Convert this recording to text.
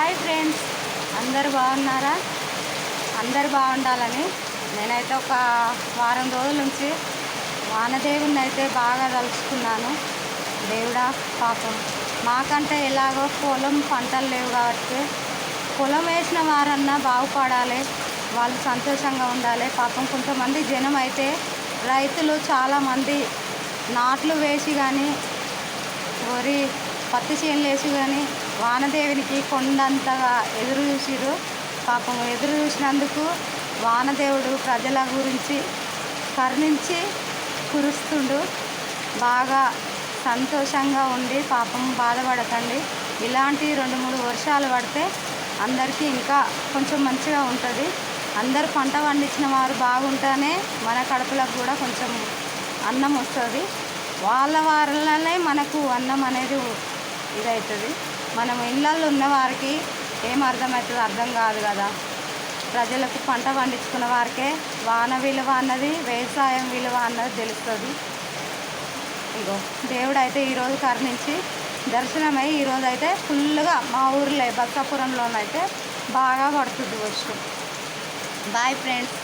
Hi friends, అందరు బాగున్నారా? అందరు బాగుండాలని నేనైతే ఒక వారం రోజుల నుంచి వానదేవుని అయితే బాగా తలుచుకున్నాను. దేవుడా, పాపం మాకంటే ఎలాగో పొలం పంటలు లేవు కాబట్టి పొలం వేసిన వారన్నా బాగుపడాలి, వాళ్ళు సంతోషంగా ఉండాలి. పాపం కొంతమంది జనం అయితే రైతులు చాలామంది నాట్లు వేసి కానీ వరి పత్తి చేనులు వేసి కానీ వానదేవునికి కొండంతగా ఎదురు చూసిరు. పాపం ఎదురు చూసినందుకు వానదేవుడు ప్రజల గురించి కరుణించి కురుస్తుండు. బాగా సంతోషంగా ఉండి పాపం బాధపడకండి. ఇలాంటి 2-3 వర్షాలు పడితే అందరికీ ఇంకా కొంచెం మంచిగా ఉంటుంది. అందరు పంట పండించిన వారు బాగుంటేనే మన కడుపులకు కూడా కొంచెం అన్నం వస్తుంది. వాళ్ళ వల్లనే మనకు అన్నం అనేది ఇదవుతుంది. మనం ఇళ్ళల్లో ఉన్న వారికి ఏం అర్థమవుతుంది? అర్థం కాదు కదా. ప్రజలకు పంట పండించుకున్న వారికే వాన విలువ అన్నది, వ్యవసాయం విలువ అన్నది తెలుస్తుంది. ఇగో దేవుడు అయితే ఈరోజు కరుణించి దర్శనమై ఈరోజు అయితే ఫుల్గా మా ఊర్లో బక్కాపురంలోనైతే బాగా పడుతుంది వర్షం. Bye friends.